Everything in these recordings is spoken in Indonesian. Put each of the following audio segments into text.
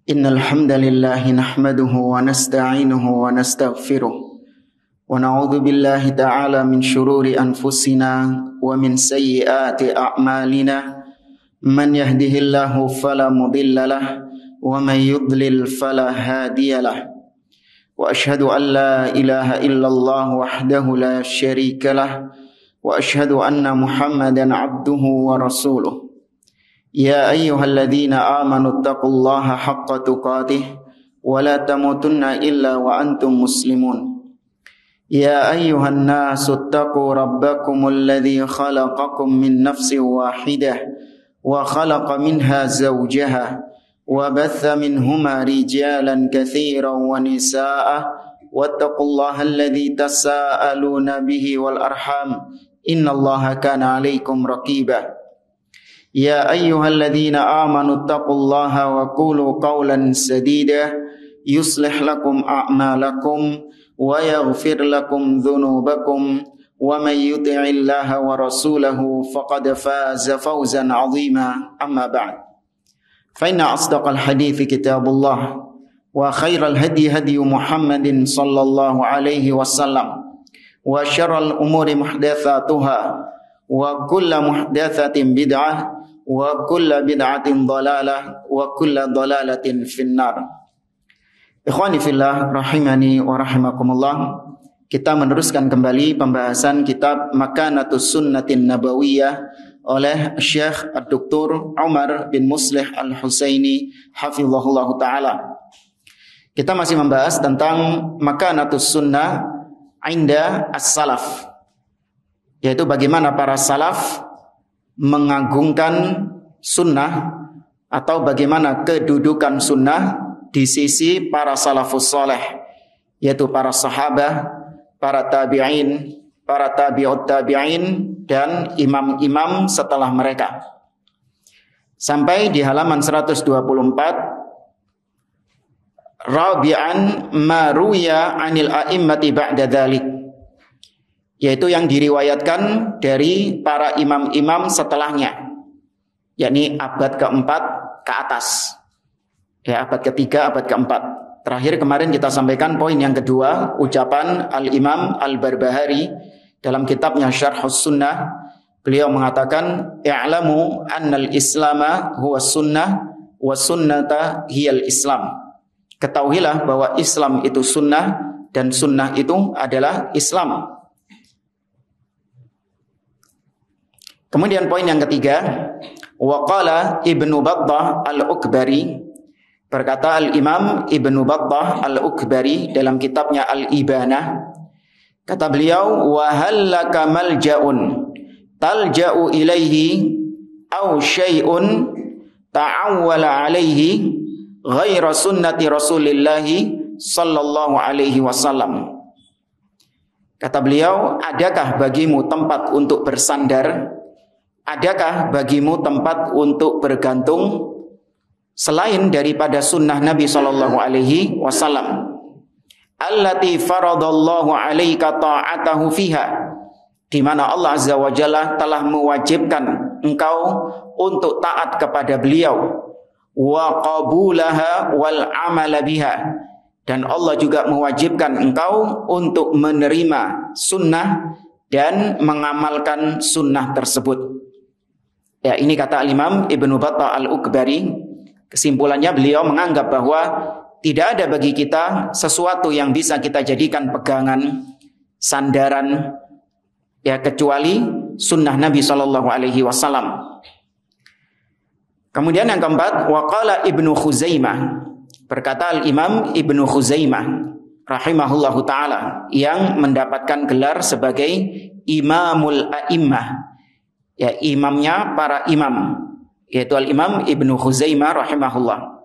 Innal hamdalillah nahmaduhu wa nasta'inuhu wa nastaghfiruh wa na'udzu billahi ta'ala min shururi anfusina wa min sayyiati a'malina man yahdihillahu fala mudhillalah wa man yudlil fala hadiyalah wa ashhadu an la ilaha illallah wahdahu la syarikalah wa ashhadu anna Muhammadan abduhu wa rasuluh. Ya ayyuhalladzina amanu taqullaha haqqa tuqatih wa la tamutunna illa wa antum muslimun. Ya ayyuhan nasu taqu rabbakumul ladzi khalaqakum min nafsin wahidah wa khalaqa minha zawjaha wa batha minhuma rijalan katsiran wa nisaa'a wattaqullaha alladzi tasaaluna bihi wal arham innallaha kana 'alaikum raqiba. Ya ayyuhalladzina amanu taqullaha wa qulu qawlan sadida yuslih lakum a'malakum wa yaghfir lakum dhunubakum wa may yuti'illaha wa rasulahu faqad faza fawzan 'azima amma ba'd. Fa inna asdaqal hadithi kitabullah wa khairal hadi hadi Muhammadin sallallahu alaihi wasallam wa syarral umuri muhdatsatuha wa kullu muhdatsatin bid'ah wa kulla bid'atin dhalalah wa kulla dhalalatin finnar. Ikhwani fillah rahimani wa rahimakumullah. Kita meneruskan kembali pembahasan kitab Makanatus Sunnatin Nabawiyah oleh Syekh Dr. Umar bin Muslih Al-Husaini hafizahullahu taala. Kita masih membahas tentang Makanatus Sunnah inda as-salaf, yaitu bagaimana para salaf mengagungkan sunnah atau bagaimana kedudukan sunnah di sisi para salafus soleh, yaitu para sahabah, para tabi'in, para tabi'ut tabi'in, dan imam-imam setelah mereka. Sampai di halaman 124, Rabi'an ma ruya 'anil a'immati ba'da dzalik, yaitu yang diriwayatkan dari para imam-imam setelahnya, yakni abad keempat ke atas, ya, abad ketiga, abad keempat. Terakhir kemarin kita sampaikan poin yang kedua, ucapan Al-Imam Al-Barbahari dalam kitabnya Syarhus Sunnah. Beliau mengatakan, i'lamu annal islama huwa sunnah wa sunnata hiyal islam. Ketahuilah bahwa Islam itu sunnah dan sunnah itu adalah Islam. Kemudian poin yang ketiga, waqala Ibnu Battah Al-Ukbari, berkata Al-Imam Ibnu Battah Al-Ukbari dalam kitabnya Al-Ibanah, kata beliau, wa hallaka malja'un talja'u ilaihi aw syai'un ta'awwala alaihi ghaira sunnati Rasulillahi sallallahu alaihi wasallam. Kata beliau, adakah bagimu tempat untuk bersandar? Adakah bagimu tempat untuk bergantung selain daripada sunnah Nabi sallallahu alaihi wasallam? Allati faradallahu 'alaika ta'atahu fiha, di mana Allah azza wa jalla telah mewajibkan engkau untuk taat kepada beliau, wa qabulaha wal 'amala biha, dan Allah juga mewajibkan engkau untuk menerima sunnah dan mengamalkan sunnah tersebut. Ya, ini kata Imam Ibnu Battah Al-Ukbari. Kesimpulannya beliau menganggap bahwa tidak ada bagi kita sesuatu yang bisa kita jadikan pegangan, sandaran, ya, kecuali sunnah Nabi sallallahu alaihi wasallam. Kemudian yang keempat, waqala Ibnu Khuzaimah, berkata Al-Imam Ibnu Khuzaimah rahimahullahu taala, yang mendapatkan gelar sebagai Imamul A'immah, ya, imamnya para imam, yaitu Al-Imam Ibnu Khuzaimah rahimahullah.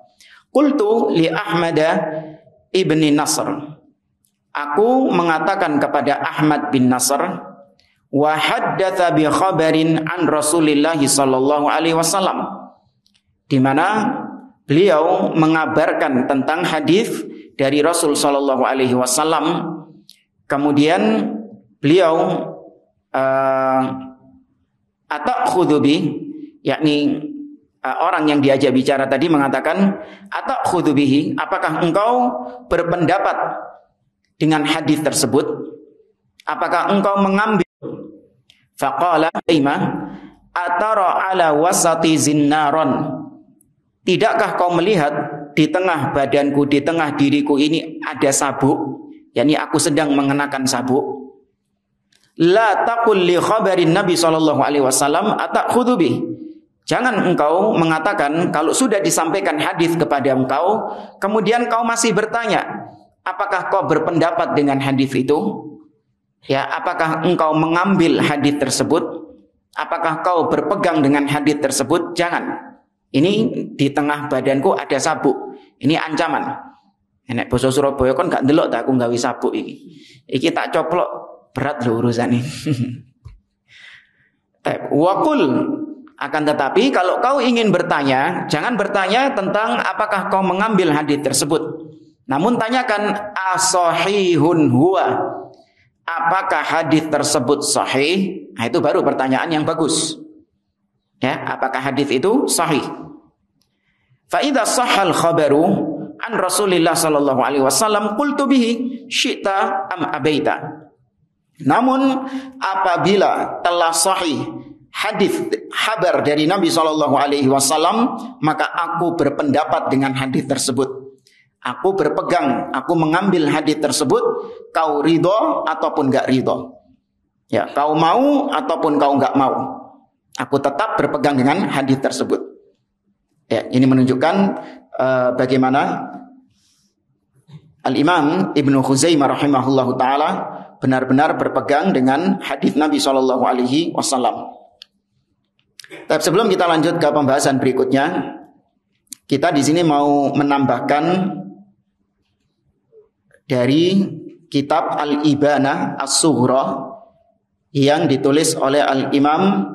Qultu li Ahmad ibni Nasr, aku mengatakan kepada Ahmad bin Nasr, wa haddatsa bi khabarin an Rasulillah sallallahu alaihi wasallam, di mana beliau mengabarkan tentang hadis dari Rasul sallallahu alaihi wasallam. Kemudian beliau atakhudhu bi, yakni orang yang diajak bicara tadi mengatakan, "Atakhudhu bihi?" Apakah engkau berpendapat dengan hadis tersebut? Apakah engkau mengambil? Faqala Taimah, "Atara ala wasati zinnaron?" Tidakkah kau melihat di tengah badanku, di tengah diriku ini ada sabuk? yakni aku sedang mengenakan sabuk. La taqul li khabarin Nabi sallallahu alaihi wasallam atakhudhu bih. Jangan engkau mengatakan kalau sudah disampaikan hadis kepada engkau, kemudian kau masih bertanya, apakah kau berpendapat dengan hadis itu? Ya, apakah engkau mengambil hadis tersebut? Apakah kau berpegang dengan hadis tersebut? Jangan. Ini di tengah badanku ada sabuk. Ini ancaman. Nek basa Surabaya kon gak ndelok tak aku gawe sabuk iki. Iki tak coplok, berat lho urusan ini. Waqul, akan tetapi kalau kau ingin bertanya, jangan bertanya tentang apakah kau mengambil hadis tersebut. Namun tanyakan asahihun huwa. Apakah hadis tersebut sahih? Nah, itu baru pertanyaan yang bagus. Ya, apakah hadis itu sahih? Fa idza sahhal khabaru an Rasulillah sallallahu alaihi wasallam qultu bihi syi'ta am abaita. Namun apabila telah sahih hadis kabar dari Nabi sallallahu alaihi wasallam, maka aku berpendapat dengan hadis tersebut. Aku berpegang, aku mengambil hadis tersebut, kau ridho ataupun enggak ridho. Ya, kau mau ataupun kau enggak mau. Aku tetap berpegang dengan hadis tersebut. Ya, ini menunjukkan bagaimana Al-Imam Ibnu Khuzaimah rahimahullahu taala benar-benar berpegang dengan hadis Nabi sallallahu alaihi wasallam. Tapi sebelum kita lanjut ke pembahasan berikutnya, kita di sini mau menambahkan dari kitab Al-Ibanah As-Sughra yang ditulis oleh Al-Imam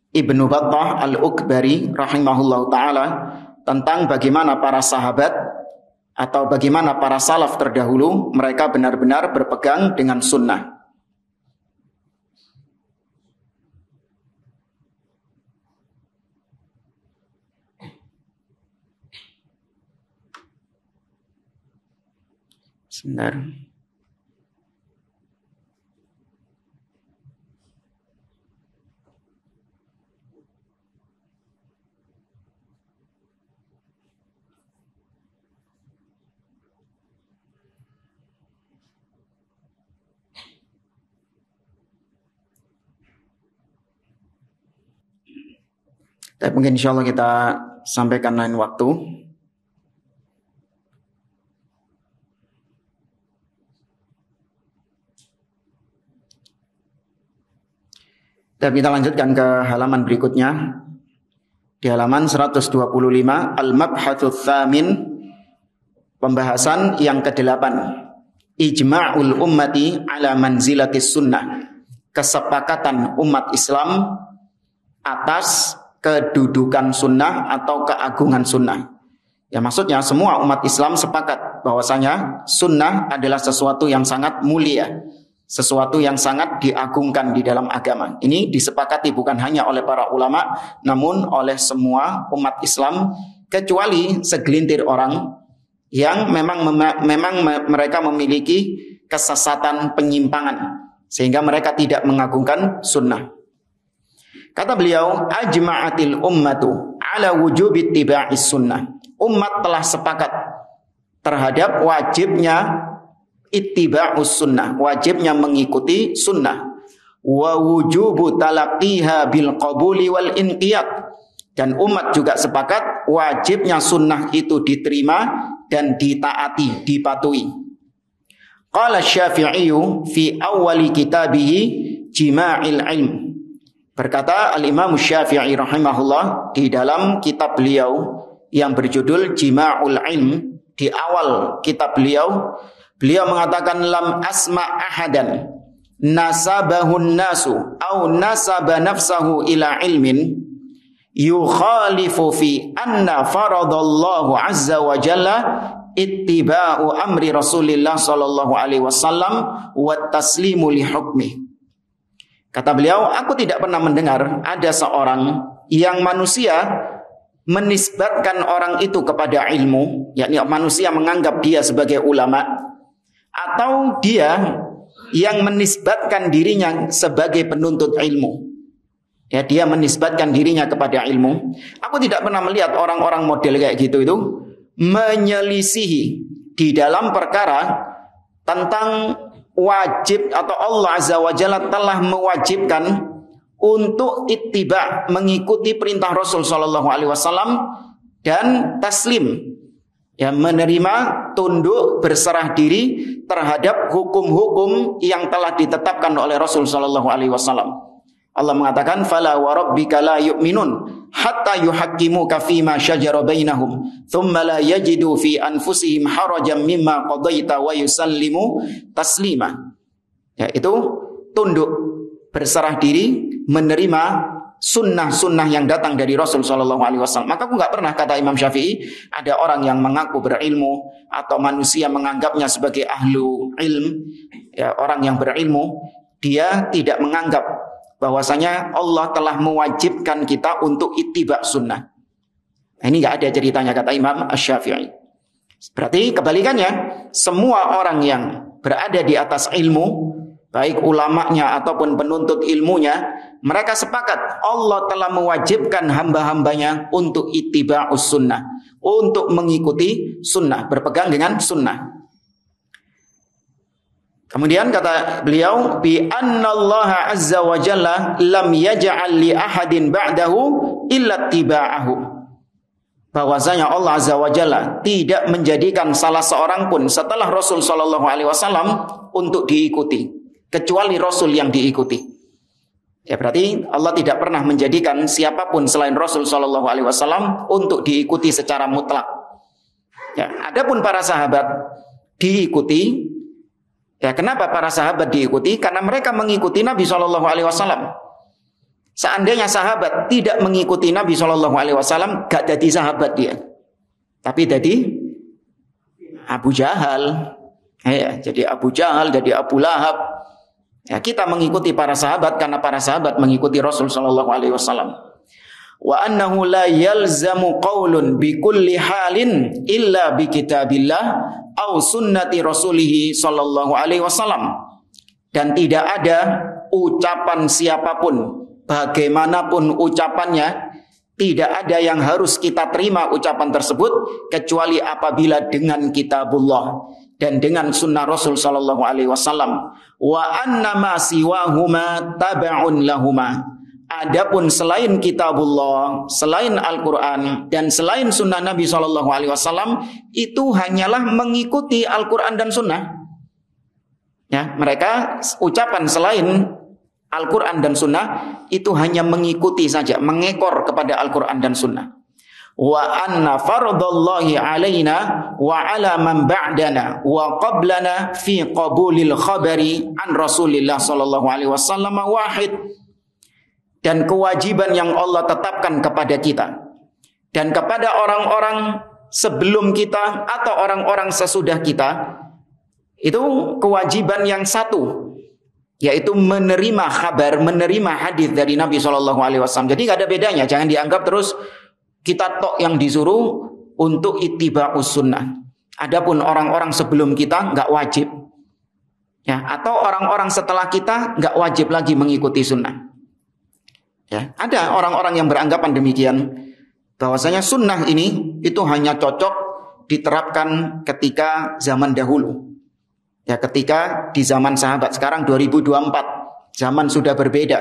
Ibnu Battah Al-Ukbari rahimahullahu taala tentang bagaimana para sahabat atau bagaimana para salaf terdahulu mereka benar-benar berpegang dengan sunnah. Sebentar. Tapi mungkin insya Allah kita sampaikan lain waktu. Dan kita lanjutkan ke halaman berikutnya. Di halaman 125, Al-Mabhatsul Tsamin, pembahasan yang ke-8. Ijma'ul ummati ala manzilatis sunnah. Kesepakatan umat Islam atas kedudukan sunnah atau keagungan sunnah. Ya, maksudnya semua umat Islam sepakat bahwasanya sunnah adalah sesuatu yang sangat mulia, sesuatu yang sangat diagungkan di dalam agama. Ini disepakati bukan hanya oleh para ulama, namun oleh semua umat Islam, kecuali segelintir orang yang memang mereka memiliki kesesatan penyimpangan, sehingga mereka tidak mengagungkan sunnah. Kata beliau, ajma'atil ummatu ala wujubi ittiba'is sunnah. Umat telah sepakat terhadap wajibnya ittiba'us sunnah, wajibnya mengikuti sunnah. Wa wujubu talaqiha bil qabuli wal inqiyad. Dan umat juga sepakat wajibnya sunnah itu diterima dan ditaati, dipatuhi. Qala Syafi'i fi awwali kitabihi Jima'il Ilm. Berkata Al-Imam Syafi'i rahimahullah di dalam kitab beliau yang berjudul Jima'ul Ilm, di awal kitab beliau mengatakan lam asma ahadan nasabahun nasu au nasaba nafsahu ila ilmin yukhalifu fi anna faradallahu azza wa jalla ittiba'u amri Rasulillah sallallahu alaihi wasallam wa taslimu li hukmi. Kata beliau, aku tidak pernah mendengar ada seorang yang manusia menisbatkan orang itu kepada ilmu, yakni manusia menganggap dia sebagai ulama, atau dia yang menisbatkan dirinya sebagai penuntut ilmu. Ya, dia menisbatkan dirinya kepada ilmu. Aku tidak pernah melihat orang-orang model kayak gitu itu menyelisihi di dalam perkara tentang wajib atau Allah Azza wa Jalla telah mewajibkan untuk ittiba, mengikuti perintah Rasul sallallahu alaihi wasallam dan taslim. Ya, menerima, tunduk, berserah diri terhadap hukum-hukum yang telah ditetapkan oleh Rasul sallallahu alaihi wasallam. Allah mengatakan fala wa rabbika la yu'minun hatta yuhaqqimuka fima shajara bainahum thumma la yajidu fi anfusihim harajan mimma qadaita wa yusallimu taslima. Ya, itu tunduk, berserah diri, menerima sunnah-sunnah yang datang dari Rasul sallallahu alaihi wasallam. Maka aku enggak pernah, kata Imam Syafi'i, ada orang yang mengaku berilmu atau manusia menganggapnya sebagai ahlu ilm, ya, orang yang berilmu, dia tidak menganggap bahwasanya Allah telah mewajibkan kita untuk ittiba sunnah. Nah, ini enggak ada ceritanya, kata Imam Asy-Syafi'i. Berarti kebalikannya, semua orang yang berada di atas ilmu, baik ulamanya ataupun penuntut ilmunya, mereka sepakat Allah telah mewajibkan hamba-hambanya untuk ittiba'us sunnah, untuk mengikuti sunnah, berpegang dengan sunnah. Kemudian kata beliau, bi annallaha azza wa jalla lam yaj'al li ahadin ba'dahu illa ittiba'ahu. Bahwasanya Allah azza wa jalla tidak menjadikan salah seorang pun setelah Rasul sallallahu alaihi wasallam untuk diikuti, kecuali Rasul yang diikuti. Ya, berarti Allah tidak pernah menjadikan siapapun selain Rasul sallallahu alaihi wasallam untuk diikuti secara mutlak. Ya, adapun para sahabat diikuti. Ya, kenapa para sahabat diikuti? Karena mereka mengikuti Nabi sallallahu alaihi wasallam. Seandainya sahabat tidak mengikuti Nabi sallallahu alaihi wasallam, gak jadi sahabat dia. Tapi jadi Abu Jahal. Ya, jadi Abu Jahal, jadi Abu Lahab. Ya, kita mengikuti para sahabat karena para sahabat mengikuti Rasul sallallahu alaihi wasallam. Wa annahu la yalzamu qaulun bi kulli halin illa bi kitabillah aw sunnati rasulih sallallahu alaihi wasallam. Dan tidak ada ucapan siapapun, bagaimanapun ucapannya, tidak ada yang harus kita terima ucapan tersebut kecuali apabila dengan kitabullah dan dengan sunnah Rasul sallallahu alaihi wasallam. Wa anna ma siwahuma tab'un lahuma. Adapun selain kitabullah, selain Al-Quran dan selain sunnah Nabi SAW, itu hanyalah mengikuti Al-Quran dan sunnah. Ya, mereka ucapan selain Al-Quran dan sunnah itu hanya mengikuti saja, mengekor kepada Al-Quran dan sunnah. Wa anna faradallahi alaina wa ala man ba'dana wa qablana fi qabulil khabari an Rasulillah sallallahu alaihi wasallam wahid. Dan kewajiban yang Allah tetapkan kepada kita dan kepada orang-orang sebelum kita atau orang-orang sesudah kita, itu kewajiban yang satu, yaitu menerima kabar, menerima hadis dari Nabi SAW. Jadi nggak ada bedanya. Jangan dianggap terus kita tok yang disuruh untuk ittiba'us sunnah. Adapun orang-orang sebelum kita nggak wajib, ya, atau orang-orang setelah kita nggak wajib lagi mengikuti sunnah. Ya, ada orang-orang yang beranggapan demikian, bahwasanya sunnah ini itu hanya cocok diterapkan ketika zaman dahulu. Ya, ketika di zaman sahabat. Sekarang 2024, zaman sudah berbeda.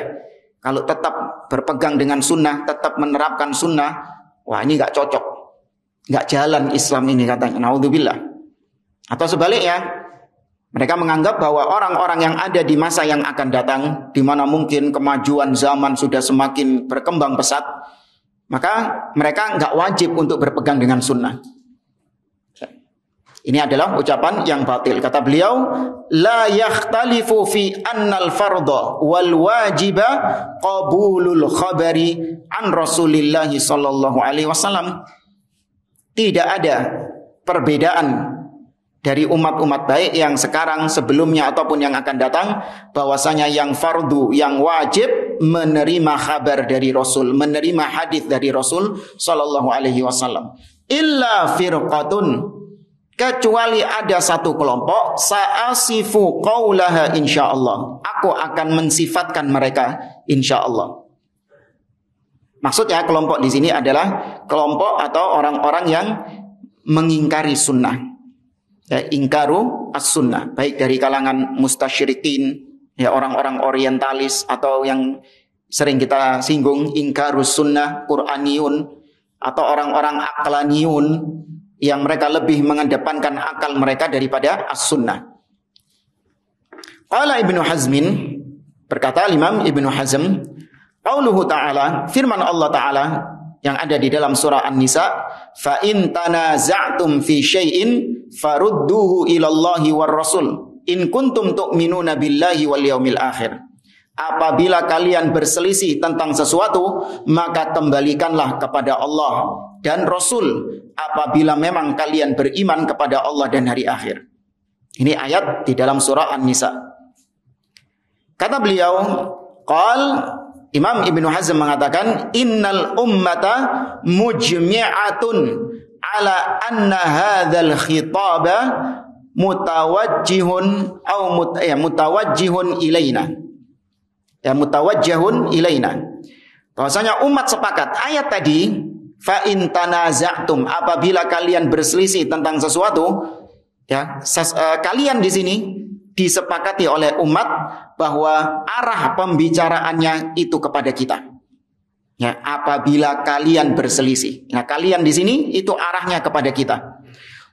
Kalau tetap berpegang dengan sunnah, tetap menerapkan sunnah, wah ini nggak cocok, nggak jalan Islam ini katanya. Naudzubillah. Atau sebaliknya, mereka menganggap bahwa orang-orang yang ada di masa yang akan datang, di mana mungkin kemajuan zaman sudah semakin berkembang pesat, maka mereka nggak wajib untuk berpegang dengan sunnah. Ini adalah ucapan yang batil. Kata beliau, la yakhtalifu fi annal fardha wal wajiba qabulul khabari an Rasulillah sallallahu alaihi wasallam. Tidak ada perbedaan dari umat-umat baik yang sekarang, sebelumnya ataupun yang akan datang, bahwasanya yang fardu, yang wajib menerima kabar dari Rasul, menerima hadis dari Rasul sallallahu alaihi wasallam. Illa firqatun, kecuali ada satu kelompok, sa'asifu qaulaha insyaallah, aku akan mensifatkan mereka insyaallah. Maksudnya kelompok di sini adalah kelompok atau orang-orang yang mengingkari sunnah, ya, ingkaru as-sunnah, baik dari kalangan mustasyrikin, ya, orang-orang orientalis, atau yang sering kita singgung ingkarus sunnah Qur'aniyun, atau orang-orang aqlaniyun yang mereka lebih mengedepankan akal mereka daripada as-sunnah. Qala Ibnu Hazmin, berkata Imam Ibnu Hazm, qauluhu ta'ala, firman Allah Ta'ala yang ada di dalam surah An-Nisa, fa in tanaza'tum fi syai'in farudduhu ilallahi war rasul in kuntum tu'minuna billahi wal yaumil akhir. Apabila kalian berselisih tentang sesuatu, maka kembalikanlah kepada Allah dan Rasul apabila memang kalian beriman kepada Allah dan hari akhir. Ini ayat di dalam surah An-Nisa. Kata beliau, Imam Ibnu Hazm mengatakan, innal ummata mujmi'atun ala anna hadzal khitaba mutawajjihun mutawajjihun ilaina. Ya, mutawajjihun ilaina. Bahwasanya umat sepakat, ayat tadi, fa in tanaza'tum, apabila kalian berselisih tentang sesuatu, ya, kalian di sini disepakati oleh umat bahwa arah pembicaraannya itu kepada kita. Ya, apabila kalian berselisih. Nah, kalian di sini itu arahnya kepada kita.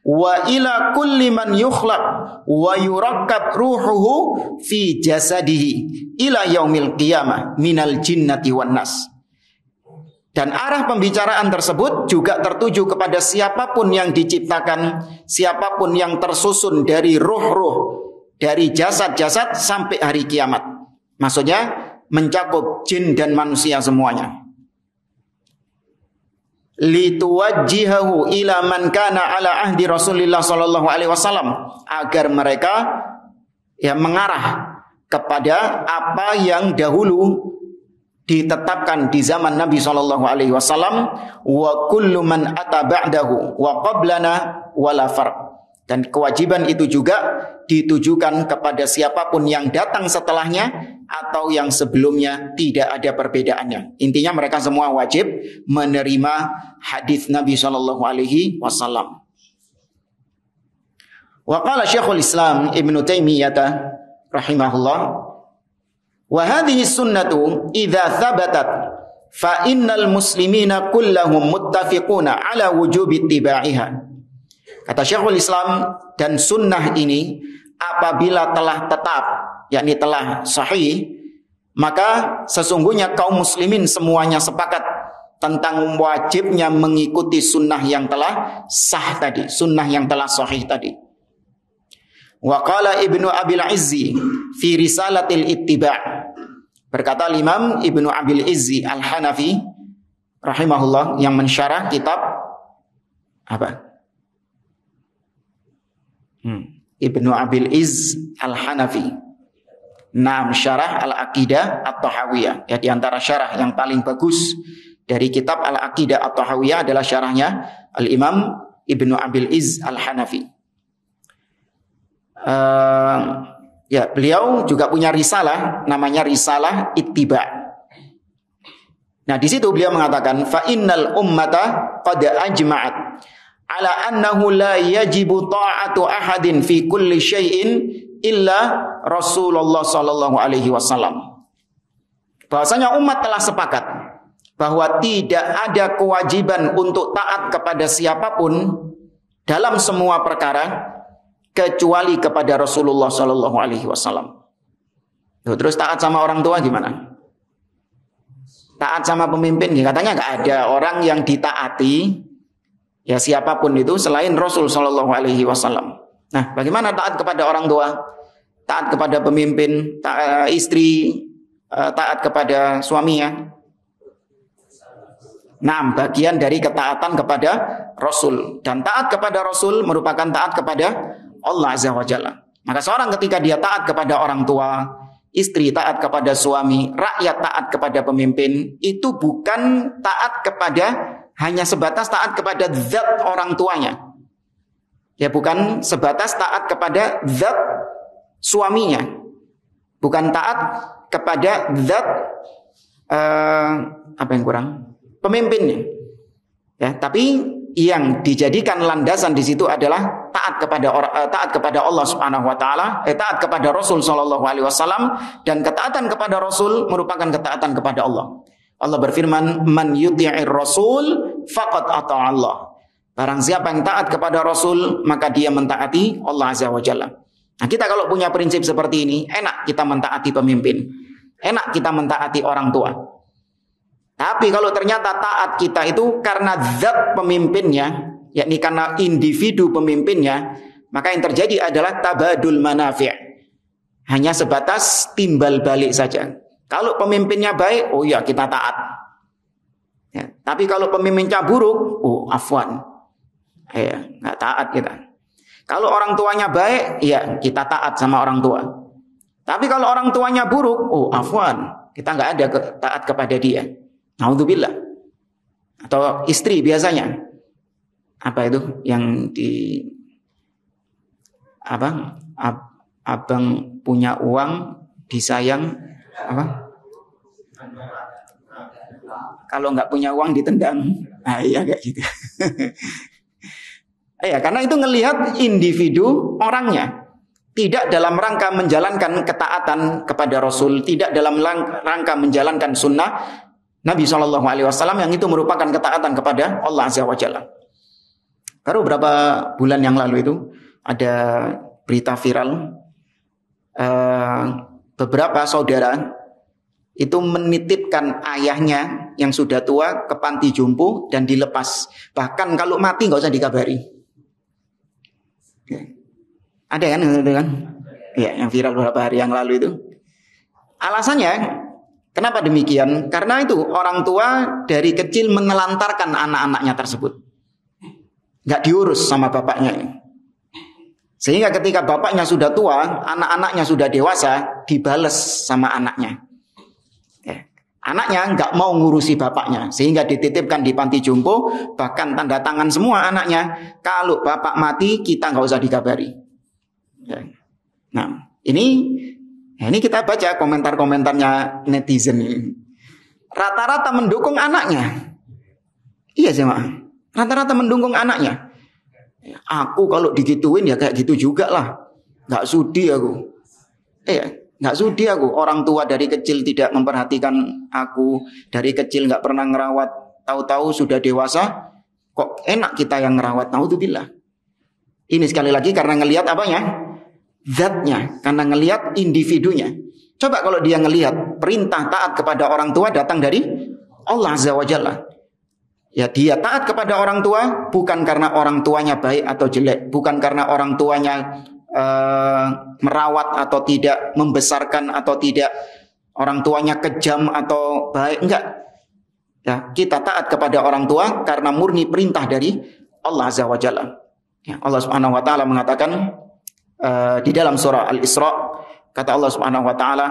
Wa ila kulli man yukhlaq wa yurakkab ruhuhu fi jasadihi ila yaumil qiyamah minal jinnati wan nas. Dan arah pembicaraan tersebut juga tertuju kepada siapapun yang diciptakan, siapapun yang tersusun dari ruh-ruh, dari jasad-jasad sampai hari kiamat. Maksudnya mencakup jin dan manusia semuanya. Lituwajjihahu ila man kana ala ahdi Rasulillah sallallahu alaihi wasallam, agar mereka ya mengarah kepada apa yang dahulu ditetapkan di zaman Nabi sallallahu alaihi wasallam, wa kullu man ata ba'dahu wa qablana wala farq. Dan kewajiban itu juga ditujukan kepada siapapun yang datang setelahnya atau yang sebelumnya, tidak ada perbedaannya. Intinya mereka semua wajib menerima hadis Nabi sallallahu alaihi wasallam. Wa qala Syekhul Islam Ibnu Taimiyah rahimahullah, wa hadhihi sunnatu idza thabatat fa innal muslimina kullahum muttafiquna ala wujubi ittiba'iha. Kata Syekhul Islam, dan sunnah ini apabila telah tetap, yakni telah sahih, maka sesungguhnya kaum muslimin semuanya sepakat tentang wajibnya mengikuti sunnah yang telah sah tadi, sunnah yang telah sahih tadi. Wa qala Ibnu Abil Izzi fi Risalatil Ittiba', berkata Imam Ibnu Abil Izzi Al-Hanafi rahimahullah yang mensyarah kitab apa? Ibnu Abil Izz Al-Hanafi. Naam, syarah Al-Aqidah At-Tahawiyah. Ya, di antara syarah yang paling bagus dari kitab Al-Aqidah At-Tahawiyah adalah syarahnya Al-Imam Ibnu Abil Izz Al-Hanafi. Ya, beliau juga punya risalah namanya Risalah Ittiba'. Nah, di situ beliau mengatakan fa innal ummata qad ajma'at ala annahu la yajibu ta'atu ahadin fi kulli syai'in illa Rasulullah sallallahu alaihi wasallam. Bahwasanya umat telah sepakat bahwa tidak ada kewajiban untuk taat kepada siapapun dalam semua perkara kecuali kepada Rasulullah sallallahu alaihi wasallam. Terus taat sama orang tua gimana? Taat sama pemimpin, katanya nggak ada orang yang ditaati, ya siapapun itu selain Rasul sallallahu alaihi wasallam. Nah, bagaimana taat kepada orang tua? Taat kepada pemimpin, istri, taat kepada suaminya. Nah, bagian dari ketaatan kepada Rasul. Dan taat kepada Rasul merupakan taat kepada Allah Azza wa Jalla. Maka seorang ketika dia taat kepada orang tua, istri taat kepada suami, rakyat taat kepada pemimpin, itu bukan taat kepada hanya sebatas taat kepada zat orang tuanya. Ya, bukan sebatas taat kepada zat suaminya. Bukan taat kepada zat apa yang kurang? Pemimpinnya. Ya, tapi yang dijadikan landasan di situ adalah taat kepada Allah Subhanahu wa taala, taat kepada Rasul sallallahu alaihi wasallam, dan ketaatan kepada Rasul merupakan ketaatan kepada Allah. Allah berfirman, "Man yuti'ir rasul faqad ata'a Allah." Barang siapa yang taat kepada Rasul, maka dia mentaati Allah Azza wa Jalla. Nah, kita kalau punya prinsip seperti ini, enak kita mentaati pemimpin. Enak kita mentaati orang tua. Tapi kalau ternyata taat kita itu karena zat pemimpinnya, yakni karena individu pemimpinnya, maka yang terjadi adalah tabadul manafi'. Hanya sebatas timbal balik saja. Kalau pemimpinnya baik, oh ya kita taat. Ya, tapi kalau pemimpinnya buruk, oh afwan. Ya, nggak taat kita. Kalau orang tuanya baik, ya kita taat sama orang tua. Tapi kalau orang tuanya buruk, oh afwan, kita nggak ada taat kepada dia. Naudzubillah. Atau istri biasanya. Apa itu yang di apa? Abang punya uang disayang apa? Kalau nggak punya uang ditendang. Nah, iya kayak gitu. Ya, karena itu ngelihat individu orangnya. Tidak dalam rangka menjalankan ketaatan kepada Rasul, tidak dalam rangka menjalankan sunnah Nabi SAW, yang itu merupakan ketaatan kepada Allah Azza wa Jalla. Baru beberapa bulan yang lalu itu ada berita viral, beberapa saudara itu menitipkan ayahnya yang sudah tua ke panti jompo dan dilepas. Bahkan kalau mati nggak usah dikabari. Ada kan? Ya, yang viral beberapa hari yang lalu itu. Alasannya, kenapa demikian? Karena itu orang tua dari kecil menelantarkan anak-anaknya tersebut. Nggak diurus sama bapaknya. Sehingga ketika bapaknya sudah tua, anak-anaknya sudah dewasa, dibales sama anaknya. Anaknya nggak mau ngurusi bapaknya, sehingga dititipkan di panti jompo, bahkan tanda tangan semua anaknya, kalau bapak mati kita nggak usah dikabari. Nah, ini kita baca komentar-komentarnya netizen ini. Rata-rata mendukung anaknya. Iya sih, Mak. Rata-rata mendukung anaknya. Aku kalau digituin ya kayak gitu juga lah. Nggak sudi aku. Nggak sudi aku. Orang tua dari kecil tidak memperhatikan aku. Dari kecil nggak pernah ngerawat. Tahu-tahu sudah dewasa, kok enak kita yang ngerawat. Naudzubillah. Ini sekali lagi karena ngelihat apanya? Zatnya. Karena ngelihat individunya. Coba kalau dia ngelihat perintah taat kepada orang tua datang dari Allah Azza wa Jalla. Ya, dia taat kepada orang tua bukan karena orang tuanya baik atau jelek, bukan karena orang tuanya merawat atau tidak, membesarkan atau tidak, orang tuanya kejam atau baik, enggak. Ya, kita taat kepada orang tua karena murni perintah dari Allah Azza wa Jalla. Ya, Allah Subhanahu wa taala mengatakan di dalam surah Al-Isra, kata Allah Subhanahu wa taala,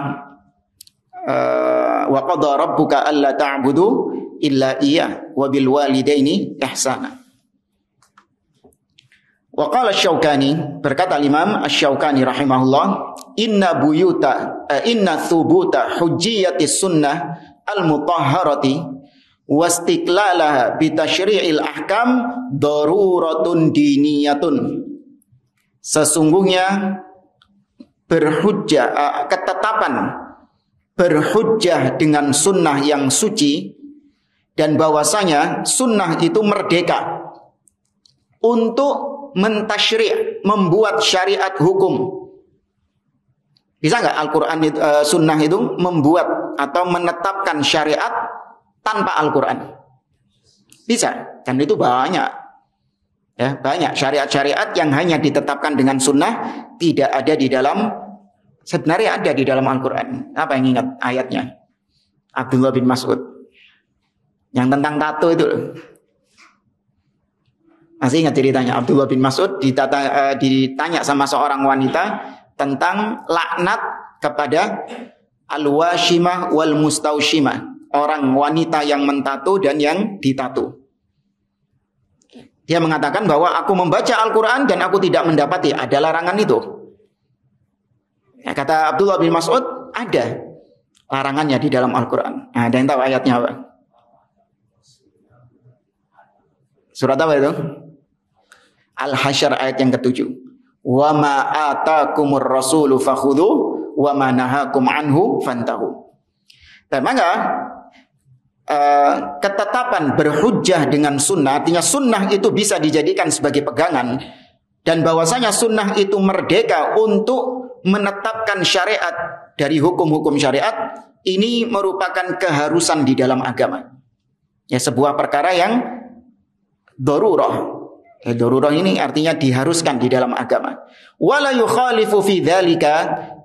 wa qada rabbuka alla ta'budu illa iyyah wa bil walidaini ihsana. Wa qala Asy-Syaukani, berkata Imam Asy-Syaukani rahimahullah, inna thubuta hujjiyatis sunnah al-mutahharati wastiqlalaha bi tasyri'il ahkam daruratun diniyatun. Sesungguhnya ketetapan berhujjah dengan sunnah yang suci, dan bahwasanya sunnah itu merdeka untuk mentasyri', membuat syariat hukum. Bisa nggak Al-Quran sunnah itu membuat atau menetapkan syariat tanpa Al-Quran? Bisa, dan itu banyak. Ya, banyak syariat-syariat yang hanya ditetapkan dengan sunnah, tidak ada di dalam, sebenarnya ada di dalam Al-Quran. Apa yang ingat ayatnya? Abdullah bin Mas'ud yang tentang tato itu. Masih ingat ceritanya? Abdullah bin Mas'ud ditanya sama seorang wanita tentang laknat kepada Al-washimah wal mustaushimah. Orang wanita yang mentato dan yang ditato. Dia mengatakan bahwa aku membaca Al-Quran dan aku tidak mendapati ada larangan itu. Ya, kata Abdullah bin Mas'ud, ada larangannya di dalam Al-Quran. Nah, ada yang tahu ayatnya apa? Surat apa itu? Al-Hasyr ayat yang ke-7. Wa ma atakumur rasulu fakhudhu wa ma nahakum anhu fantahu. Dan maka ketetapan berhujjah dengan sunnah, artinya sunnah itu bisa dijadikan sebagai pegangan, dan bahwasanya sunnah itu merdeka untuk menetapkan syariat dari hukum-hukum syariat, ini merupakan keharusan di dalam agama. Ya, sebuah perkara yang darurah. Darurah ini artinya diharuskan di dalam agama. Wala yukhalifu fi dzalika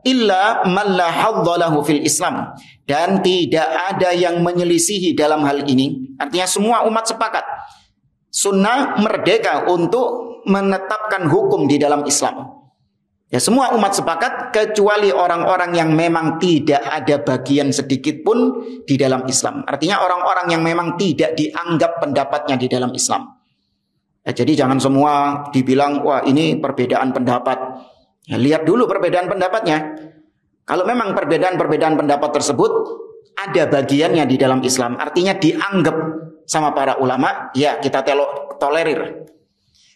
illa man la hadza lahu fil Islam. Dan tidak ada yang menyelisihi dalam hal ini. Artinya semua umat sepakat. Sunnah merdeka untuk menetapkan hukum di dalam Islam. Ya, semua umat sepakat kecuali orang-orang yang memang tidak ada bagian sedikit pun di dalam Islam. Artinya orang-orang yang memang tidak dianggap pendapatnya di dalam Islam. Ya, jadi jangan semua dibilang, wah ini perbedaan pendapat. Ya, lihat dulu perbedaan pendapatnya. Kalau memang perbedaan pendapat tersebut ada bagiannya di dalam Islam, artinya dianggap sama para ulama, ya kita tolerir.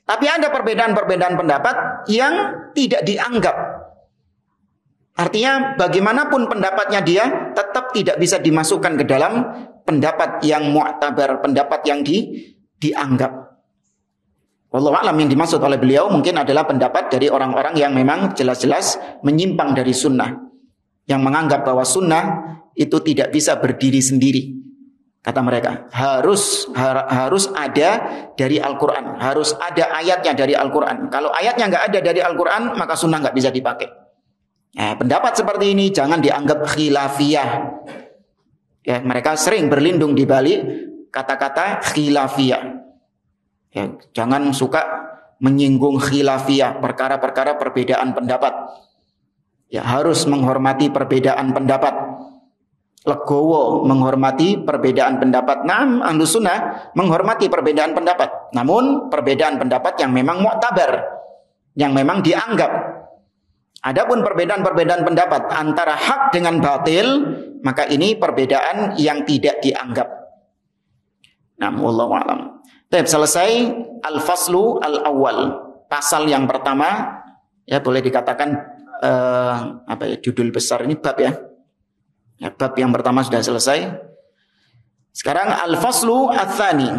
Tapi ada perbedaan pendapat yang tidak dianggap. Artinya bagaimanapun pendapatnya dia tetap tidak bisa dimasukkan ke dalam pendapat yang mu'tabar, pendapat yang dianggap. Wallahu a'lam, yang dimaksud oleh beliau mungkin adalah pendapat dari orang-orang yang memang jelas-jelas menyimpang dari sunnah, yang menganggap bahwa sunnah itu tidak bisa berdiri sendiri. Kata mereka, harus ada dari Al-Quran, harus ada ayatnya dari Al-Quran. Kalau ayatnya nggak ada dari Al-Quran, maka sunnah nggak bisa dipakai. Pendapat seperti ini jangan dianggap khilafiyah. Ya, mereka sering berlindung di balik kata-kata khilafiyah. Ya, jangan suka menyinggung khilafiyah, perkara-perkara perbedaan pendapat. Ya, harus menghormati perbedaan pendapat. Legowo menghormati perbedaan pendapat. Naam, Ahlus Sunnah menghormati perbedaan pendapat. Namun perbedaan pendapat yang memang mu'tabar, yang memang dianggap. Adapun perbedaan pendapat antara hak dengan batil, maka ini perbedaan yang tidak dianggap. Naam, wallahu a'lam. Selesai al-faslu al-awwal, pasal yang pertama, ya boleh dikatakan judul besar ini bab ya. Ya, bab yang pertama sudah selesai. Sekarang al-faslu ats-tsani,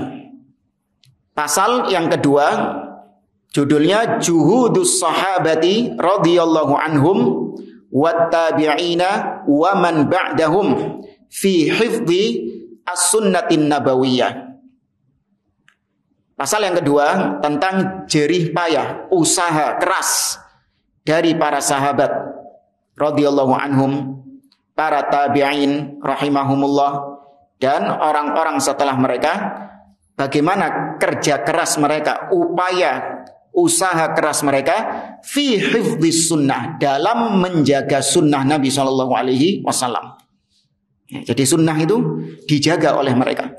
pasal yang kedua, judulnya Juhudus Sahabati radhiyallahu anhum wat tabi'ina wa man ba'dahum fi hifdzi as-sunnatin nabawiyah. Pasal yang kedua tentang jerih payah, usaha keras dari para sahabat radhiyallahu anhum, para tabi'in rahimahumullah, dan orang-orang setelah mereka, bagaimana kerja keras mereka, upaya usaha keras mereka fi hifdhis sunnah, dalam menjaga sunnah Nabi SAW. Jadi sunnah itu dijaga oleh mereka.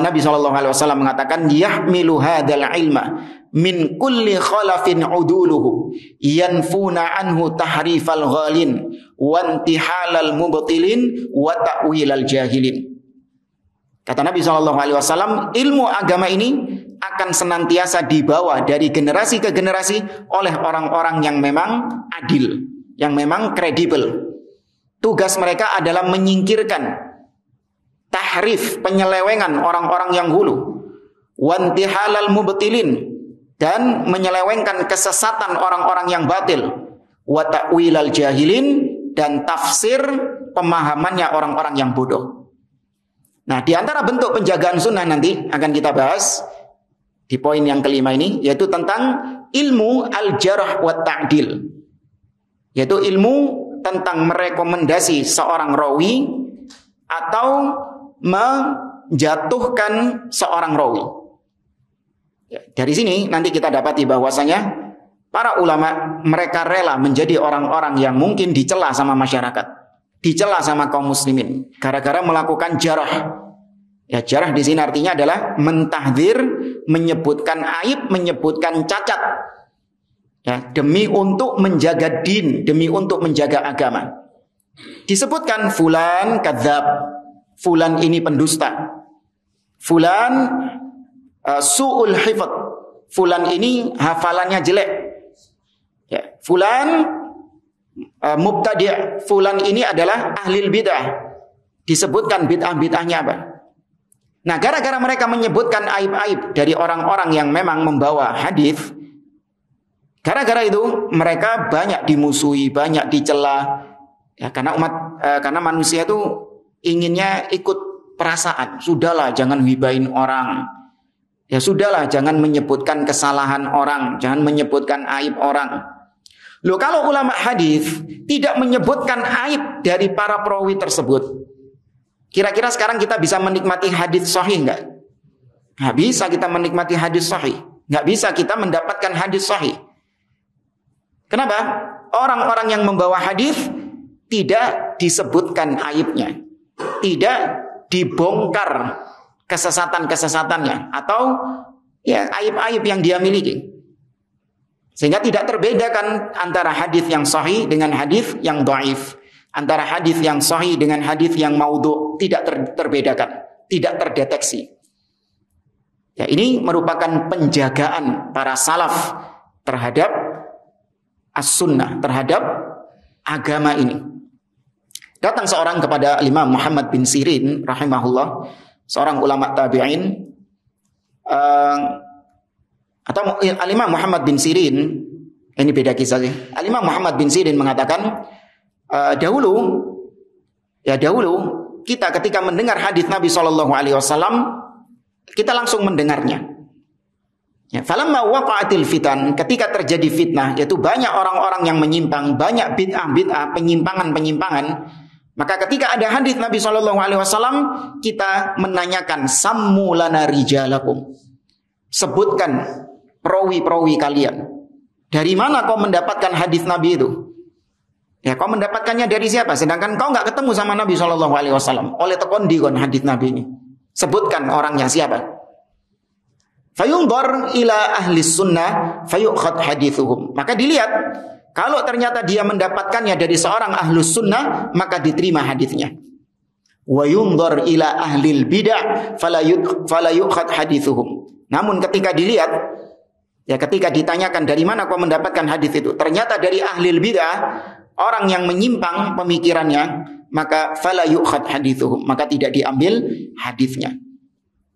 Nabi SAW mengatakan, yahmilu hadzal ilma min kulli khalafin uduluhu yanfuna anhu tahrifal ghalin wa intihalal mubtilin wa ta'wilal jahilin. Kata Nabi SAW, ilmu agama ini akan senantiasa dibawa dari generasi ke generasi oleh orang-orang yang memang adil, yang memang kredibel. Tugas mereka adalah menyingkirkan tahrif, penyelewengan orang-orang yang hulu, wantihalal mubtilin, dan menyelewengkan kesesatan orang-orang yang batil, wa ta'wilal jahilin, dan tafsir pemahamannya orang-orang yang bodoh. Nah, di antara bentuk penjagaan sunnah nanti akan kita bahas di poin yang kelima ini, yaitu tentang ilmu al-jarh wa ta'dil, yaitu ilmu tentang merekomendasi seorang rawi atau menjatuhkan seorang rawi. Ya, dari sini nanti kita dapati bahwasanya para ulama mereka rela menjadi orang-orang yang mungkin dicela sama masyarakat. dicela sama kaum muslimin gara-gara melakukan jarah. Ya, jarah di sini artinya adalah mentahdzir, menyebutkan aib, menyebutkan cacat. Ya, demi untuk menjaga din, demi untuk menjaga agama. Disebutkan fulan kadzab, fulan ini pendusta. Fulan su'ul hifdz, fulan ini hafalannya jelek. Ya, fulan mubtadi', fulan ini adalah ahlil bid'ah. Disebutkan bid'ah-bid'ahnya apa. Nah, gara-gara mereka menyebutkan aib-aib dari orang-orang yang memang membawa hadis, gara-gara itu mereka banyak dimusuhi, banyak dicela. Ya, karena manusia itu inginnya ikut perasaan. Sudahlah, jangan hibain orang. Ya sudahlah, jangan menyebutkan kesalahan orang, jangan menyebutkan aib orang. Loh, kalau ulama hadis tidak menyebutkan aib dari para perawi tersebut, kira-kira sekarang kita bisa menikmati hadis sahih enggak? Nggak bisa kita menikmati hadis sahih. Nggak bisa kita mendapatkan hadis sahih. Kenapa? Orang-orang yang membawa hadis tidak disebutkan aibnya, tidak dibongkar kesesatan-kesesatannya atau ya aib-aib yang dia miliki. Sehingga tidak terbedakan antara hadis yang sahih dengan hadis yang dhaif, antara hadis yang sahih dengan hadis yang maudhu, tidak terbedakan, tidak terdeteksi. Ya, ini merupakan penjagaan para salaf terhadap as-sunnah, terhadap agama ini. Datang seorang kepada Imam Muhammad bin Sirin rahimahullah, seorang ulama tabi'in, atau Imam Muhammad bin Sirin, ini beda kisah sih. Imam Muhammad bin Sirin mengatakan, dahulu kita ketika mendengar hadis Nabi SAW, kita langsung mendengarnya. Ya, falamma waqa'atil fitan, ketika terjadi fitnah, yaitu banyak orang-orang yang menyimpang, banyak bid'ah, penyimpangan, maka ketika ada hadis Nabi SAW, kita menanyakan, sammu lana rijalakum, sebutkan perawi-perawi kalian. Dari mana kau mendapatkan hadis Nabi itu? Ya, kau mendapatkannya dari siapa? Sedangkan kau nggak ketemu sama Nabi SAW. Oleh tekon dikon hadis Nabi ini. Sebutkan orangnya siapa? Fayunzar ila ahli sunnah fayukhad hadithuhum. Maka dilihat, kalau ternyata dia mendapatkannya dari seorang ahlus sunnah, maka diterima hadisnya. Wa yunzar ila ahlil bid'ah fala yukhad hadithuhum. Namun ketika dilihat, ya ketika ditanyakan dari mana kau mendapatkan hadis itu, ternyata dari ahlil bid'ah, orang yang menyimpang pemikirannya, maka fala yukhad hadithuhum, maka tidak diambil hadisnya.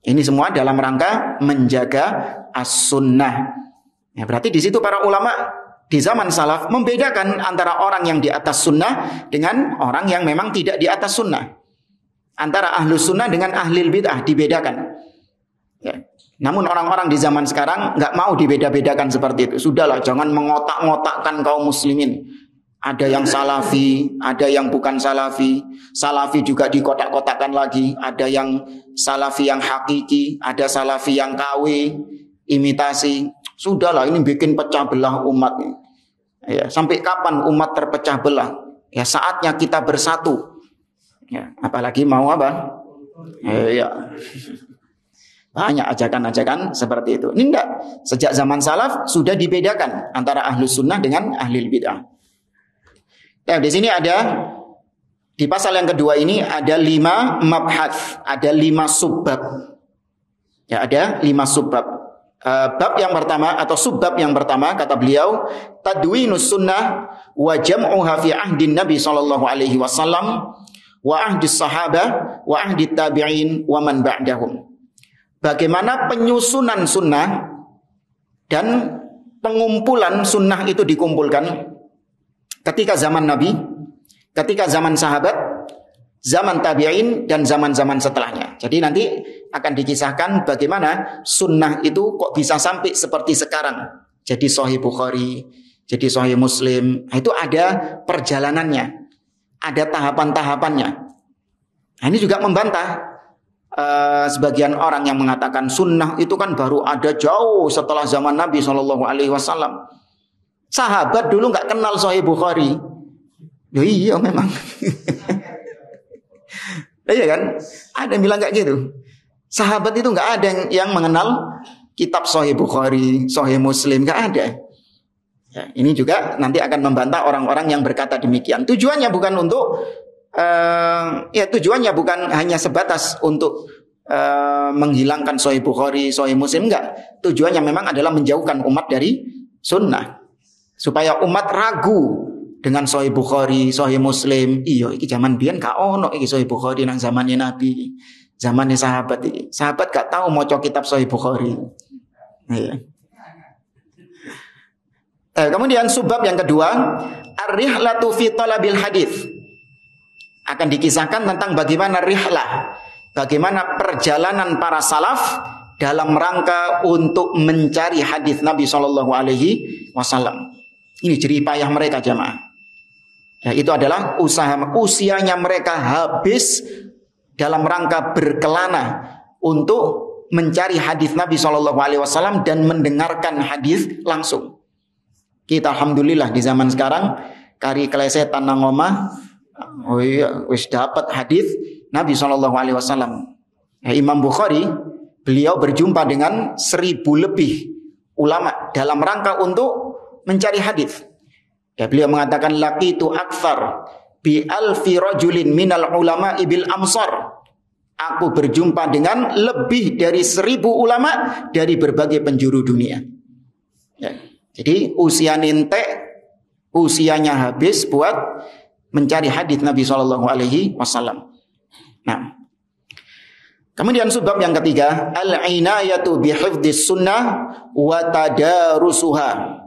Ini semua dalam rangka menjaga as-sunnah. Ya, berarti di situ para ulama di zaman salaf membedakan antara orang yang di atas sunnah dengan orang yang memang tidak di atas sunnah. Antara ahlus sunnah dengan ahlil bid'ah dibedakan. Ya. Namun orang-orang di zaman sekarang nggak mau dibeda-bedakan seperti itu. Sudahlah, jangan mengotak-ngotakkan kaum muslimin. Ada yang salafi, ada yang bukan salafi. Salafi juga dikotak-kotakkan lagi. Ada yang salafi yang hakiki, ada salafi yang KW, imitasi. Sudahlah, ini bikin pecah belah umat. Ya, sampai kapan umat terpecah belah? Ya, saatnya kita bersatu. Ya, apalagi mau apa? Ya. Banyak ajakan-ajakan seperti itu. Ini enggak. Sejak zaman salaf sudah dibedakan antara ahlus sunnah dengan ahlul bid'ah. Ya, di sini ada, di pasal yang kedua ini ada 5 mabhath, ada 5 subbab. Ya, ada 5 subbab. Bab yang pertama atau subbab yang pertama kata beliau, tadwinus sunnah wa jam'uha fi ahdin Nabi sallallahu alaihi wasallam wa ahdis sahabah wa ahdit tabi'in wa man ba'dahum. Bagaimana penyusunan sunnah dan pengumpulan sunnah itu dikumpulkan ketika zaman Nabi, ketika zaman sahabat, zaman tabi'in, dan zaman-zaman setelahnya. Jadi nanti akan dikisahkan bagaimana sunnah itu kok bisa sampai seperti sekarang. Jadi Sahih Bukhari, jadi Sahih Muslim. Itu ada perjalanannya, ada tahapan-tahapannya. Nah, ini juga membantah sebagian orang yang mengatakan sunnah itu kan baru ada jauh setelah zaman Nabi SAW. Sahabat dulu nggak kenal Sahih Bukhari. Ya iya memang. Iya kan? Ada yang bilang kayak gitu. Sahabat itu nggak ada yang mengenal kitab Sahih Bukhari, Sahih Muslim, nggak ada. Ya, ini juga nanti akan membantah orang-orang yang berkata demikian. Tujuannya bukan untuk tujuannya bukan hanya sebatas untuk menghilangkan Sahih Bukhari, Sahih Muslim, enggak. Tujuannya memang adalah menjauhkan umat dari sunnah, supaya umat ragu dengan Sahih Bukhari, Sahih Muslim. Iya, iki zaman biyen gak ono iki Sahih Bukhari nang zamannya Nabi, zamannya sahabat iki. Sahabat gak tahu maca kitab Sahih Bukhari. Iya. Kemudian subbab yang kedua, ar-rihlatu fi talabil hadis. Akan dikisahkan tentang bagaimana rihlah, bagaimana perjalanan para salaf dalam rangka untuk mencari hadis Nabi Shallallahu Alaihi Wasallam. Ini jerih payah mereka jamaah. Ya, itu adalah usianya mereka habis dalam rangka berkelana untuk mencari hadis Nabi Shallallahu Alaihi Wasallam dan mendengarkan hadis langsung. Kita alhamdulillah di zaman sekarang kari kelesetan nang omah, oh iya, wis dapat hadis Nabi Shallallahu Alaihi Wasallam. Ya, Imam Bukhari beliau berjumpa dengan 1000 lebih ulama dalam rangka untuk mencari hadis. Ya, beliau mengatakan laqitu akthar bi alfi rajulin minal ulama ibil amsar. Aku berjumpa dengan lebih dari 1000 ulama dari berbagai penjuru dunia. Ya, jadi usia nintek, usianya habis buat mencari hadis Nabi Shallallahu Alaihi Wasallam. Nah, kemudian sebab yang ketiga, al-inayatu bihifdzis sunnah wa tadarusuha.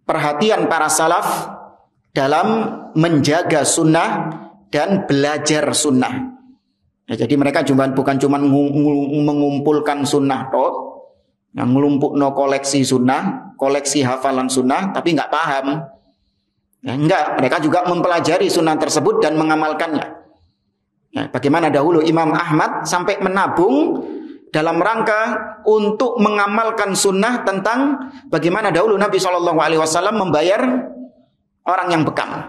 Perhatian para salaf dalam menjaga sunnah dan belajar sunnah. Ya, jadi mereka bukan cuma mengumpulkan sunnah yang ngelumpukno koleksi sunnah, koleksi hafalan sunnah, tapi nggak paham. Ya, enggak, mereka juga mempelajari sunnah tersebut dan mengamalkannya. Ya, bagaimana dahulu Imam Ahmad sampai menabung dalam rangka untuk mengamalkan sunnah tentang bagaimana dahulu Nabi Shallallahu Alaihi Wasallam membayar orang yang bekam.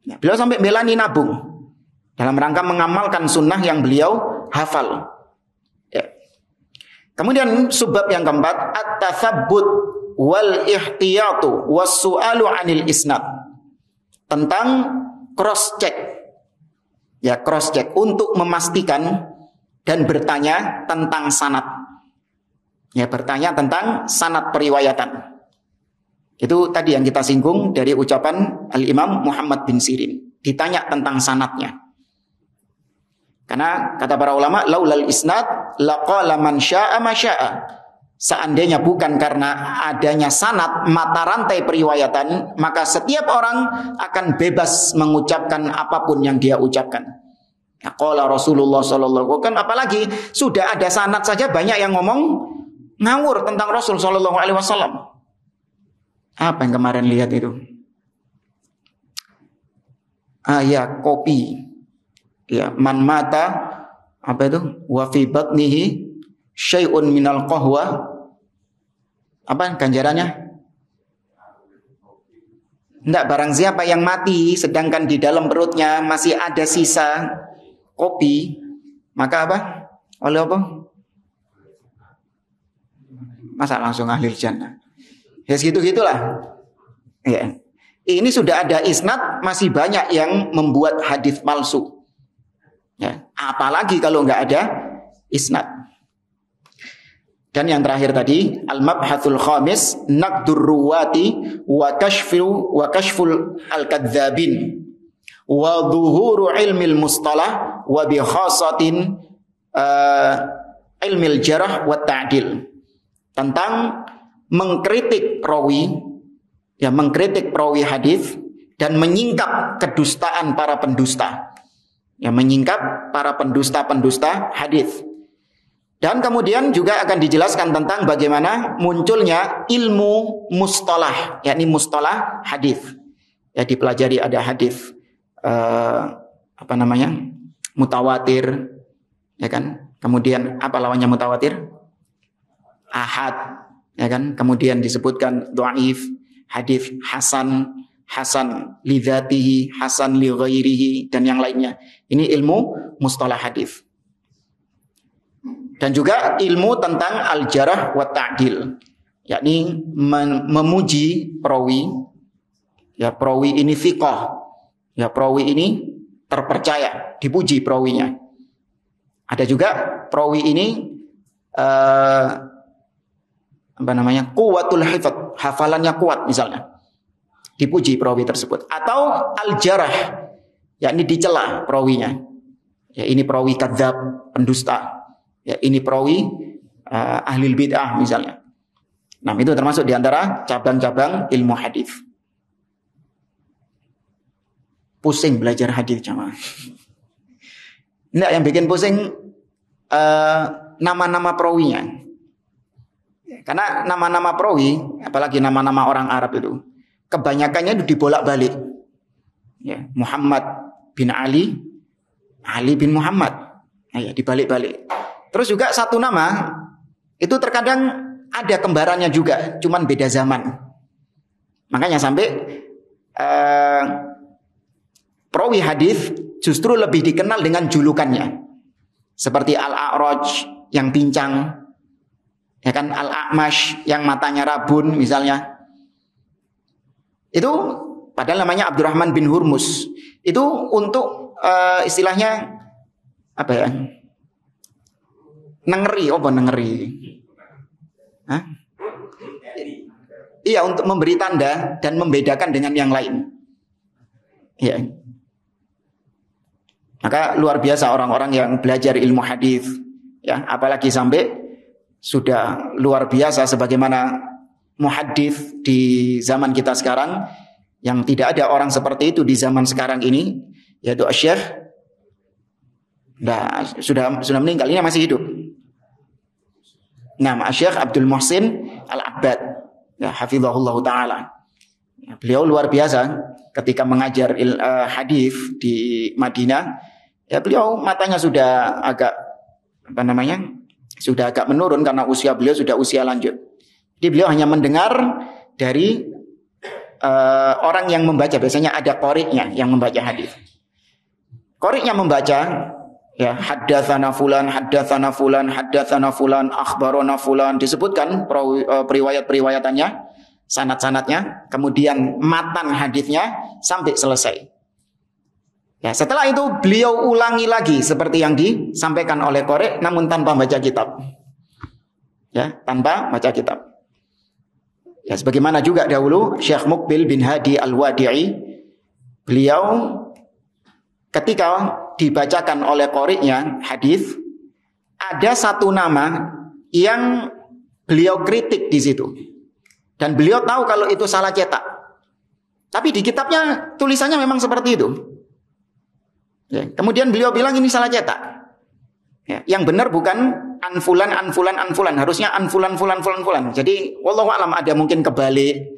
Ya, beliau sampai belani nabung dalam rangka mengamalkan sunnah yang beliau hafal. Ya. Kemudian sebab yang keempat, at-tathabbut wal ihtiyatu was su'alu 'anil isnad. Tentang cross check. Ya, cross check untuk memastikan dan bertanya tentang sanad. Ya, bertanya tentang sanad periwayatan. Itu tadi yang kita singgung dari ucapan Al-Imam Muhammad bin Sirin. Ditanya tentang sanadnya. Karena kata para ulama, laulal isnad laqala man syaa ma syaa. Seandainya bukan karena adanya sanad mata rantai periwayatan, maka setiap orang akan bebas mengucapkan apapun yang dia ucapkan. Ya, qala Rasulullah sallallahu alaihi wasallam, apalagi sudah ada sanad saja banyak yang ngomong ngawur tentang Rasul sallallahu alaihi wasallam. Apa yang kemarin lihat itu? Ya, kopi. Ya, man mata apa itu? Wa fi batnihi syai'un minal qahwa. Apa ganjarannya? Enggak, barang siapa yang mati sedangkan di dalam perutnya masih ada sisa kopi, maka apa? Oleh apa? Masa langsung ahli jannah? Ya segitu-gitulah. Ya. Ini sudah ada isnad, masih banyak yang membuat hadis palsu. Ya, apalagi kalau enggak ada isnad. Dan yang terakhir tadi, al-mabhatul khamis, naqdur ruwati wa kashful al-kadzabin wa dhuhuru ilmil mustalah wa bi khasatin ilmil jarah wa ta'dil. Tentang mengkritik rawi, ya, mengkritik perawi hadis dan menyingkap kedustaan para pendusta. Ya, menyingkap para pendusta-pendusta hadis. Dan kemudian juga akan dijelaskan tentang bagaimana munculnya ilmu mustalah, yakni mustalah hadis. Ya, dipelajari ada hadis mutawatir, ya kan? Kemudian apa lawannya mutawatir? Ahad, ya kan? Kemudian disebutkan dhaif, hadis hasan, hasan li dzatihi, hasan li ghairihi, dan yang lainnya. Ini ilmu mustalah hadis. Dan juga ilmu tentang al-jarh wa ta'dil, yakni memuji perawi. Ya, perawi ini thiqah. Ya, perawi ini terpercaya, dipuji perawinya. Ada juga perawi ini quwwatul hifdz, hafalannya kuat misalnya. Dipuji perawi tersebut. Atau al-jarh, yakni dicela perawinya. Ya, ini perawi kadzab, pendusta. Ya, ini perawi ahli bid'ah misalnya. Nah, itu termasuk di antara cabang-cabang ilmu hadis. Pusing belajar hadis jamaah. Enggak, yang bikin pusing nama-nama perawinya. Karena nama-nama perawi, apalagi nama-nama orang Arab itu, kebanyakannya itu dibolak-balik. Ya, Muhammad bin Ali, Ali bin Muhammad. Nah, ya, dibalik-balik. Terus juga satu nama itu terkadang ada kembarannya juga, cuman beda zaman. Makanya sampai perawi hadis justru lebih dikenal dengan julukannya. Seperti Al-A'raj yang pincang, ya kan, Al-A'mash yang matanya rabun misalnya. Itu padahal namanya Abdurrahman bin Hurmus. Itu untuk istilahnya apa ya? Nengeri, apa nengeri? Hah? Iya, untuk memberi tanda dan membedakan dengan yang lain. Ya. Maka luar biasa orang-orang yang belajar ilmu hadis, ya, apalagi sampai sudah luar biasa sebagaimana muhaddits di zaman kita sekarang, yang tidak ada orang seperti itu di zaman sekarang ini, yaitu Syekh. Nah, sudah meninggal, ini masih hidup. Nama Syekh Abdul Muhsin Al-Abbad, ya, hafizahullah taala. Ya, beliau luar biasa ketika mengajar hadis di Madinah. Ya, beliau matanya sudah agak sudah agak menurun karena usia beliau sudah usia lanjut. Jadi beliau hanya mendengar dari orang yang membaca. Biasanya ada qari'nya yang membaca hadis. Qari'nya membaca, ya, haddatsana fulan, akhbarana fulan, disebutkan periwayat-periwayatannya, sanad-sanadnya, kemudian matan hadisnya sampai selesai. Ya, setelah itu beliau ulangi lagi seperti yang disampaikan oleh qari', namun tanpa baca kitab. Ya, tanpa baca kitab. Ya, sebagaimana juga dahulu Syekh Muqbil bin Hadi Al-Wadi'i, beliau ketika dibacakan oleh qari'nya hadis, ada satu nama yang beliau kritik di situ. Dan beliau tahu kalau itu salah cetak. Tapi di kitabnya tulisannya memang seperti itu. Ya, kemudian beliau bilang ini salah cetak. Ya, yang benar bukan anfulan, harusnya anfulan. Jadi wallahu alam, ada mungkin kebalik.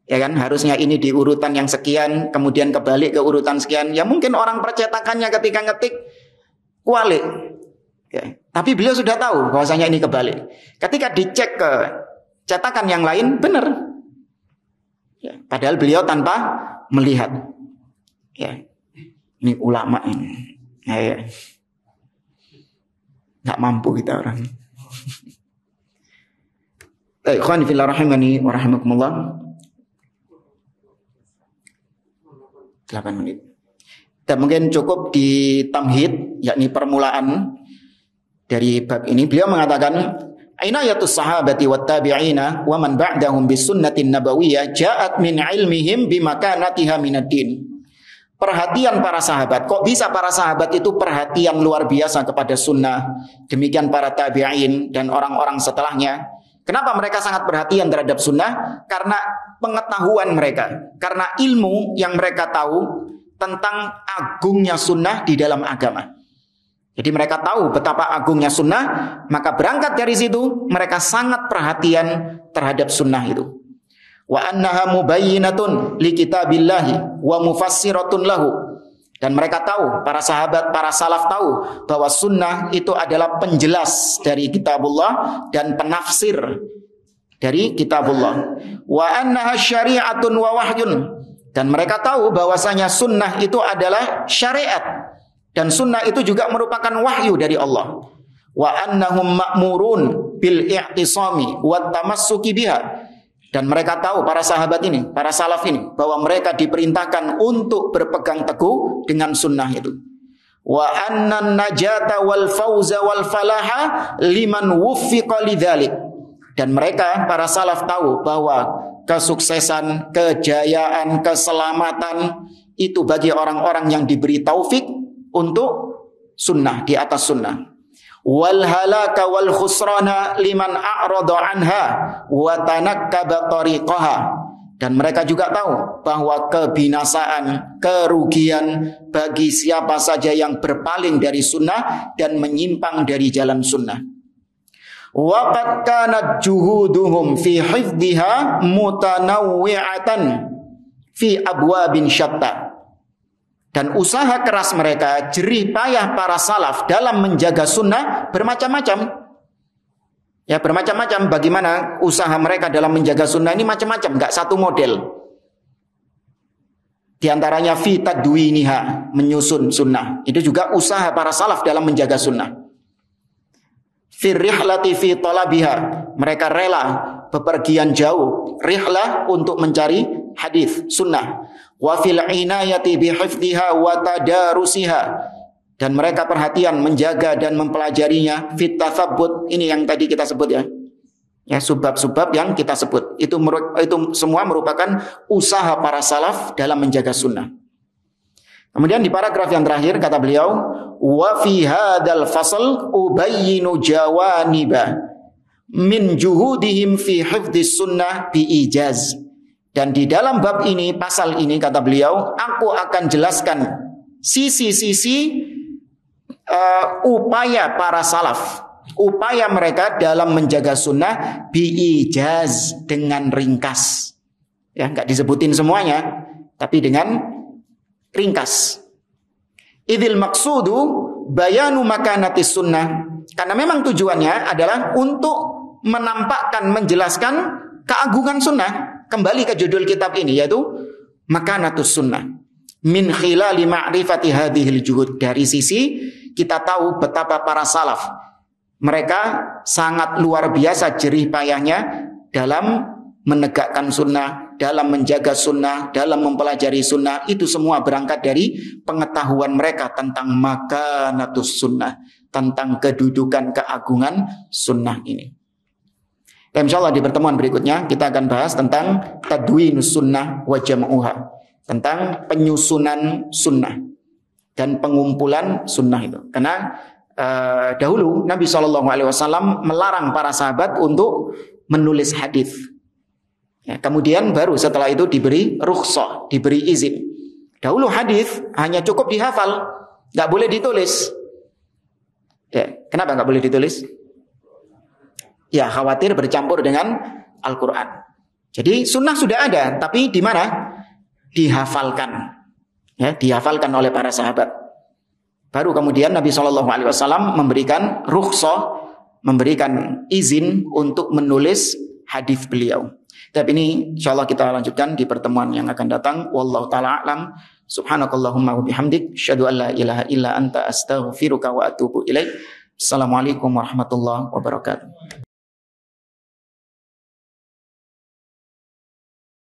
Ya kan, harusnya ini di urutan yang sekian, kemudian kebalik ke urutan sekian. Ya mungkin orang percetakannya ketika ngetik kualik. Ya, tapi beliau sudah tahu bahwasanya ini kebalik. Ketika dicek ke cetakan yang lain, benar. Ya, padahal beliau tanpa melihat. Ya, ini ulama ini. Ya. Nggak mampu kita orang. Ikhwan fillah rahimani wa rahimakumullah. 8 menit. Dan mungkin cukup di tamhid, yakni permulaan dari bab ini. Beliau mengatakan, inayatus sahabati wat tabi'ina wa man ba'dahum bis sunnatin nabawiyyah ja'at min ilmihim bimakanatiha minad din. Perhatian para sahabat. Kok bisa para sahabat itu perhatian luar biasa kepada sunnah? Demikian para tabi'in dan orang-orang setelahnya. Kenapa mereka sangat perhatian terhadap sunnah? Karena pengetahuan mereka. Karena ilmu yang mereka tahu tentang agungnya sunnah di dalam agama. Jadi mereka tahu betapa agungnya sunnah. Maka berangkat dari situ mereka sangat perhatian terhadap sunnah itu. Wa annaha mubayyinatun li kitabillahi wa mufassiratun lahu. Dan mereka tahu, para sahabat, para salaf tahu bahwa sunnah itu adalah penjelas dari kitabullah dan penafsir dari kitabullah. Wa annaha syari'atun wa wahyun. Dan mereka tahu bahwasanya sunnah itu adalah syariat. Dan sunnah itu juga merupakan wahyu dari Allah. Wa annahum ma'murun bil i'tisami wat tamassuki biha. Dan mereka tahu, para sahabat ini, para salaf ini, bahwa mereka diperintahkan untuk berpegang teguh dengan sunnah itu. Wa annan najata wal fauza wal falaha liman wuffiqa lidzalik. Dan mereka, para salaf, tahu bahwa kesuksesan, kejayaan, keselamatan itu bagi orang-orang yang diberi taufik untuk sunnah, di atas sunnah. Wal halaka wal khusrana liman a'rada anha wa tanakkaba tariqaha. Dan mereka juga tahu bahwa kebinasaan, kerugian bagi siapa saja yang berpaling dari sunnah dan menyimpang dari jalan sunnah. Wa qad kanat juhuduhum fi hifdhiha mutanawwi'atan fi abwabin syatta. Dan usaha keras mereka, jerih payah para salaf dalam menjaga sunnah bermacam-macam. Ya, bermacam-macam. Bagaimana usaha mereka dalam menjaga sunnah ini macam-macam, nggak satu model. Di antaranya fi tadwiniha, menyusun sunnah. Itu juga usaha para salaf dalam menjaga sunnah. Fi rihlati fi talabiha, mereka rela bepergian jauh, rihlah untuk mencari hadis sunnah. Wa fil inayati bi hifdhiha wa tadarusiha, dan mereka perhatian menjaga dan mempelajarinya. Fit tatsabbut, ini yang tadi kita sebut ya. Ya, sebab-sebab yang kita sebut itu semua merupakan usaha para salaf dalam menjaga sunnah. Kemudian di paragraf yang terakhir kata beliau, wa fi hadzal fasl ubayyinu jawaniba min juhudihim fi hifdhis sunnah bi ijaz. Dan di dalam bab ini, pasal ini kata beliau, aku akan jelaskan sisi-sisi upaya para salaf, upaya mereka dalam menjaga sunnah biijaz, dengan ringkas. Ya, nggak disebutin semuanya, tapi dengan ringkas. Idzil maqsudu bayanu makanatis sunnah, karena memang tujuannya adalah untuk menampakkan, menjelaskan keagungan sunnah. Kembali ke judul kitab ini, yaitu Makanatus Sunnah. Min khilali ma'rifati hadhil juhud. Dari sisi kita tahu betapa para salaf, mereka sangat luar biasa jerih payahnya dalam menegakkan sunnah, dalam menjaga sunnah, dalam mempelajari sunnah. Itu semua berangkat dari pengetahuan mereka tentang makanatus sunnah, tentang kedudukan, keagungan sunnah ini. Dan insyaallah di pertemuan berikutnya kita akan bahas tentang tadwinus sunnah wa jam'uha, tentang penyusunan sunnah dan pengumpulan sunnah itu. Karena dahulu Nabi SAW melarang para sahabat untuk menulis hadis. Ya, kemudian baru setelah itu diberi rukhsah, diberi izin. Dahulu hadis hanya cukup dihafal, nggak boleh ditulis. Ya, kenapa nggak boleh ditulis? Ya, khawatir bercampur dengan Al-Quran. Jadi sunnah sudah ada, tapi di mana? Dihafalkan. Ya, dihafalkan oleh para sahabat. Baru kemudian Nabi SAW memberikan rukhsah, memberikan izin untuk menulis hadis beliau. Tapi ini insyaallah kita lanjutkan di pertemuan yang akan datang. Wallahu ta'ala a'lam. Subhanakallahumma wa bihamdik, asyhadu an la ilaha illa anta astaghfiruka wa atubu ilaik. Assalamualaikum warahmatullahi wabarakatuh.